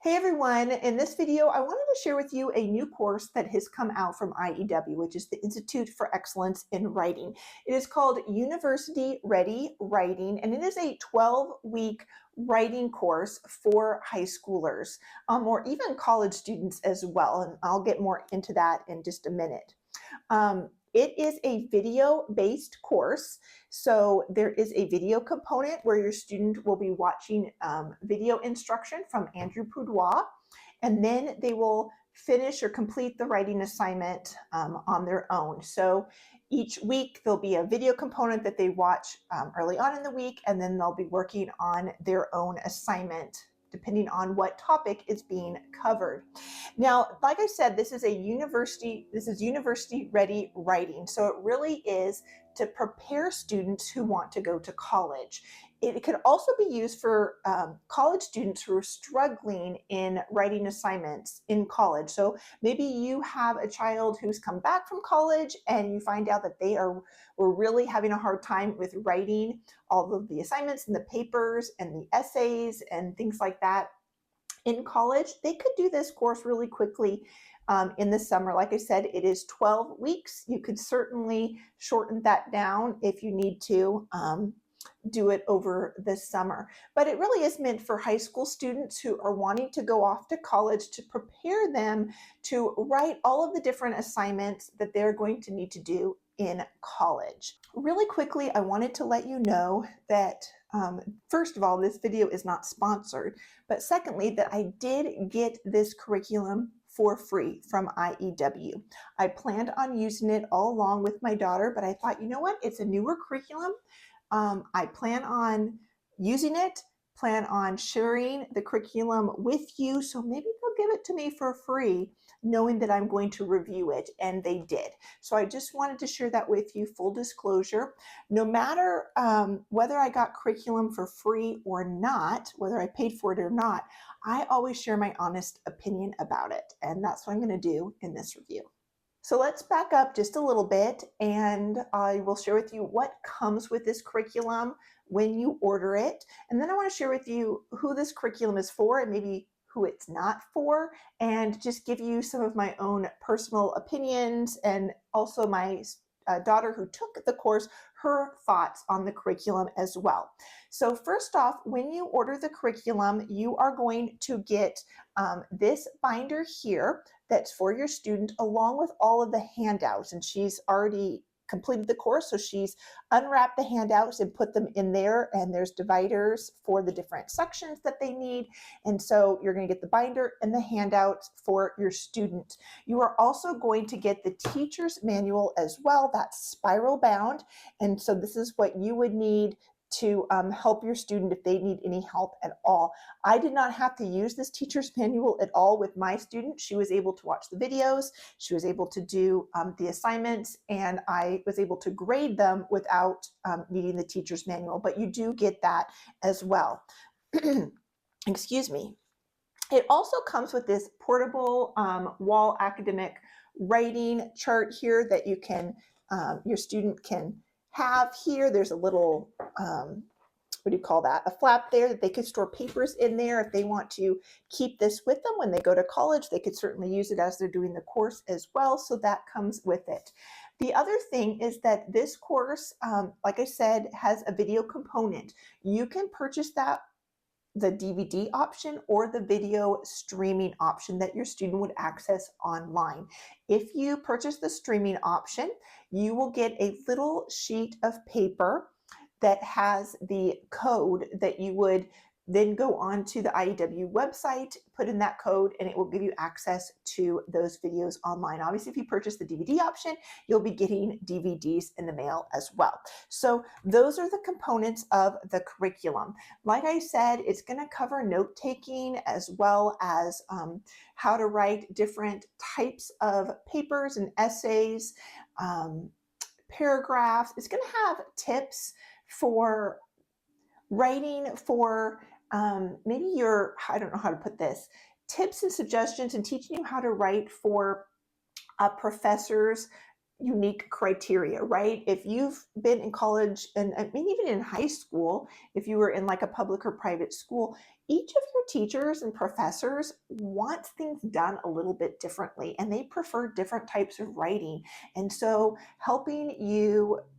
Hey everyone, in this video, I wanted to share with you a new course that has come out from IEW, which is the Institute for Excellence in Writing. It is called University-Ready Writing, and it is a 12-week writing course for high schoolers, or even college students as well. And I'll get more into that in just a minute. It is a video-based course. So there is a video component where your student will be watching video instruction from Andrew Poudois, and then they will finish or complete the writing assignment on their own. So each week there'll be a video component that they watch early on in the week, and then they'll be working on their own assignment depending on what topic is being covered. Now, like I said, this is university ready writing. So it really is to prepare students who want to go to college. It could also be used for college students who are struggling in writing assignments in college. So maybe you have a child who's come back from college and you find out that were really having a hard time with writing all of the assignments and the papers and the essays and things like that in college. They could do this course really quickly in the summer. Like I said, it is 12 weeks. You could certainly shorten that down if you need to do it over the summer. But it really is meant for high school students who are wanting to go off to college to prepare them to write all of the different assignments that they're going to need to do in college. Really quickly, I wanted to let you know that first of all, this video is not sponsored, but secondly, that I did get this curriculum for free from IEW. I planned on using it all along with my daughter, but I thought, you know what? It's a newer curriculum. I plan on using it, plan on sharing the curriculum with you, so maybe they'll give it to me for free, knowing that I'm going to review it, and they did. So I just wanted to share that with you, full disclosure. No matter whether I got curriculum for free or not, whether I paid for it or not, I always share my honest opinion about it, and that's what I'm going to do in this review. So let's back up just a little bit, and I will share with you what comes with this curriculum when you order it. And then I want to share with you who this curriculum is for and maybe who it's not for, and just give you some of my own personal opinions and also my daughter who took the course, her thoughts on the curriculum as well. So first off, when you order the curriculum, you are going to get this binder here that's for your student, along with all of the handouts. And she's already completed the course, so she's unwrapped the handouts and put them in there, and there's dividers for the different sections that they need. And so you're going to get the binder and the handouts for your student. You are also going to get the teacher's manual as well. That's spiral bound, and so this is what you would need to help your student if they need any help at all. I did not have to use this teacher's manual at all with my student. She was able to watch the videos, she was able to do the assignments, and I was able to grade them without needing the teacher's manual, but you do get that as well. Excuse me. It also comes with this portable wall academic writing chart here that you can, your student can have here. There's a little, what do you call that? A flap there that they could store papers in there if they want to keep this with them when they go to college. They could certainly use it as they're doing the course as well. So that comes with it. The other thing is that this course, like I said, has a video component. You can purchase that, the DVD option or the video streaming option that your student would access online. If you purchase the streaming option, you will get a little sheet of paper that has the code that you would then go on to the IEW website, put in that code, and it will give you access to those videos online. Obviously, if you purchase the DVD option, you'll be getting DVDs in the mail as well. So those are the components of the curriculum. Like I said, it's going to cover note-taking as well as how to write different types of papers and essays, paragraphs. It's going to have tips for writing for maybe I don't know how to put this, tips and suggestions and teaching you how to write for a professor's unique criteria, right? If you've been in college and I mean, even in high school, if you were in like a public or private school, each of your teachers and professors wants things done a little bit differently, and they prefer different types of writing. And so helping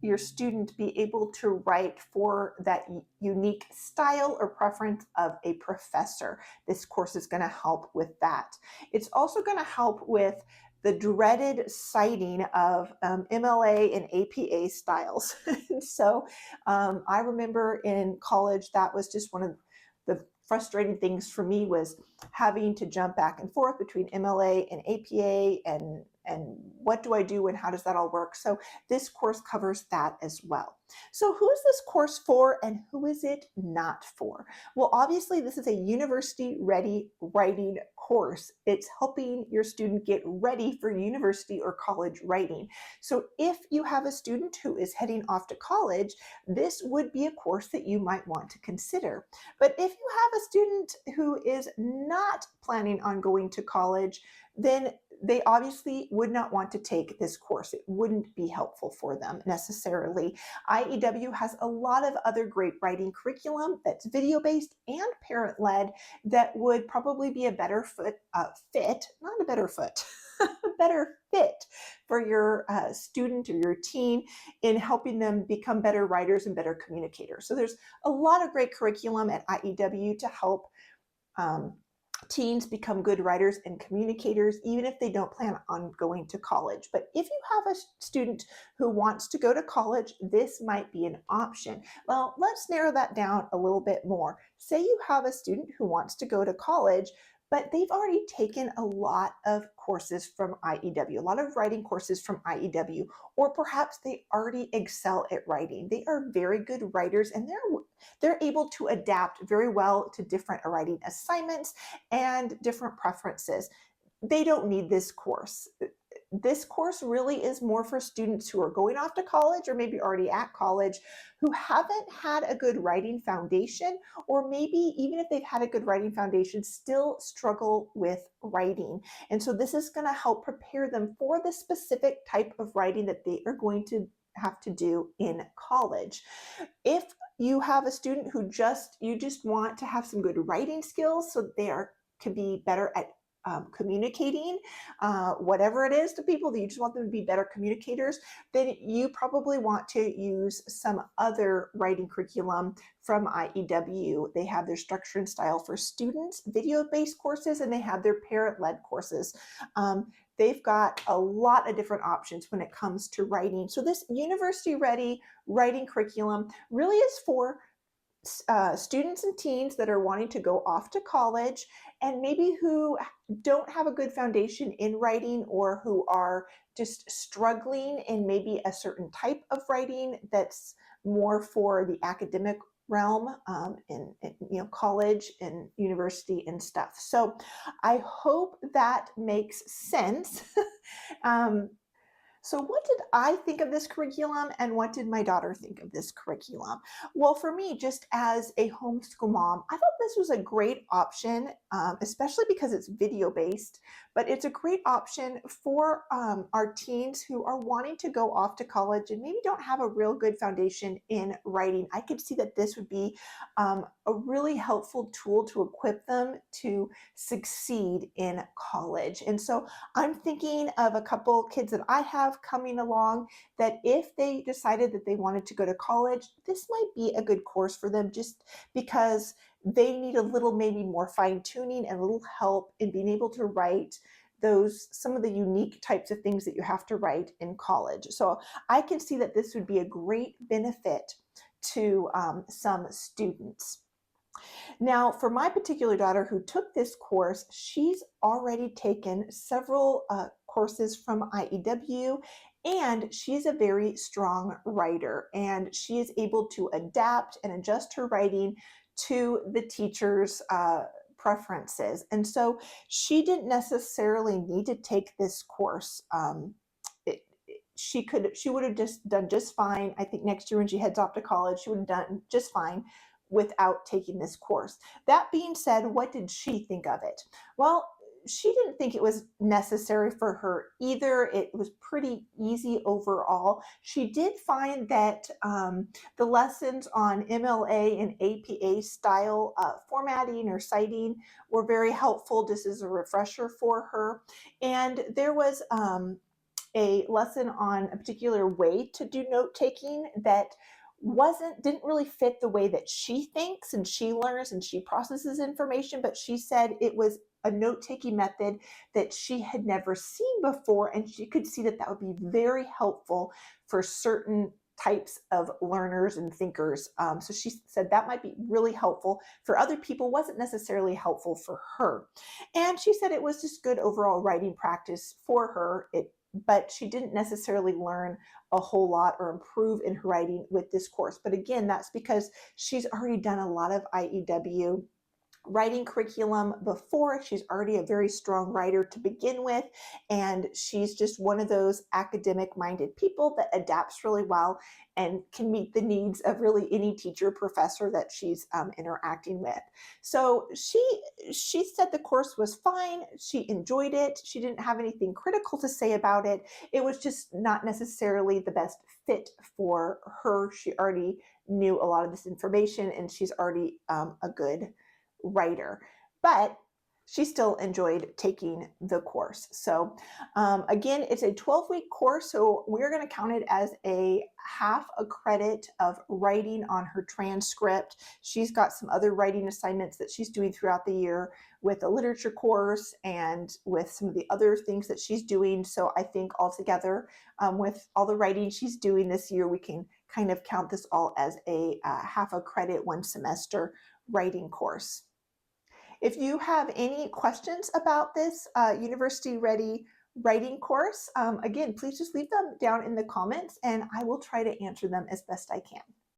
your student be able to write for that unique style or preference of a professor, this course is going to help with that. It's also going to help with the dreaded citing of MLA and APA styles. So I remember in college, that was just one of the frustrating things for me, was having to jump back and forth between MLA and APA, and what do I do and how does that all work? So this course covers that as well. So who is this course for and who is it not for? Well, obviously this is a university-ready writing course. It's helping your student get ready for university or college writing. So if you have a student who is heading off to college, this would be a course that you might want to consider. But if you have a student who is not planning on going to college, then they obviously would not want to take this course. It wouldn't be helpful for them necessarily. IEW has a lot of other great writing curriculum that's video-based and parent-led that would probably be a better better fit for your student or your teen in helping them become better writers and better communicators. So there's a lot of great curriculum at IEW to help teens become good writers and communicators, even if they don't plan on going to college. But if you have a student who wants to go to college, this might be an option. Well, let's narrow that down a little bit more. Say you have a student who wants to go to college, but they've already taken a lot of courses from IEW, a lot of writing courses from IEW, or perhaps they already excel at writing. They are very good writers, and they're able to adapt very well to different writing assignments and different preferences. They don't need this course. This course really is more for students who are going off to college or maybe already at college, who haven't had a good writing foundation, or maybe even if they've had a good writing foundation, still struggle with writing. And so this is going to help prepare them for the specific type of writing that they are going to have to do in college. If you have a student who you just want to have some good writing skills so they can be better at communicating, whatever it is to people, that you just want them to be better communicators, then you probably want to use some other writing curriculum from IEW. They have their structure and style for students, video-based courses, and they have their parent-led courses. They've got a lot of different options when it comes to writing. So this university-ready writing curriculum really is for students and teens that are wanting to go off to college and maybe who don't have a good foundation in writing, or who are just struggling in maybe a certain type of writing that's more for the academic realm in college and university and stuff. So I hope that makes sense. So what did I think of this curriculum, and what did my daughter think of this curriculum? Well, for me, just as a homeschool mom, I thought this was a great option, especially because it's video-based, but it's a great option for our teens who are wanting to go off to college and maybe don't have a real good foundation in writing. I could see that this would be a really helpful tool to equip them to succeed in college. And so I'm thinking of a couple kids that I have coming along that if they decided that they wanted to go to college, this might be a good course for them, just because they need a little maybe more fine tuning and a little help in being able to write some of the unique types of things that you have to write in college. So I can see that this would be a great benefit to some students. Now, for my particular daughter who took this course, she's already taken several courses from IEW, and she's a very strong writer, and she is able to adapt and adjust her writing to the teacher's preferences. And so she didn't necessarily need to take this course. She would have just done just fine. I think next year when she heads off to college, she would have done just fine without taking this course. That being said, what did she think of it? Well, she didn't think it was necessary for her either. It was pretty easy overall. She did find that the lessons on MLA and APA style formatting or citing were very helpful, just as a refresher for her. And there was a lesson on a particular way to do note taking that didn't really fit the way that she thinks and she learns and she processes information, but she said it was a note taking method that she had never seen before, and she could see that that would be very helpful for certain types of learners and thinkers. So she said that might be really helpful for other people, wasn't necessarily helpful for her. And she said it was just good overall writing practice for her. But she didn't necessarily learn a whole lot or improve in her writing with this course. But again, that's because she's already done a lot of IEW writing curriculum before. She's already a very strong writer to begin with, and she's just one of those academic minded people that adapts really well and can meet the needs of really any teacher professor that she's interacting with. So she said the course was fine. She enjoyed it. She didn't have anything critical to say about it. It was just not necessarily the best fit for her. She already knew a lot of this information, and she's already a good writer, but she still enjoyed taking the course. So again, it's a 12-week course, so we're going to count it as a half a credit of writing on her transcript. She's got some other writing assignments that she's doing throughout the year with a literature course and with some of the other things that she's doing. So I think altogether, with all the writing she's doing this year, we can kind of count this all as a half a credit, one semester writing course. If you have any questions about this University Ready writing course, again, please just leave them down in the comments and I will try to answer them as best I can.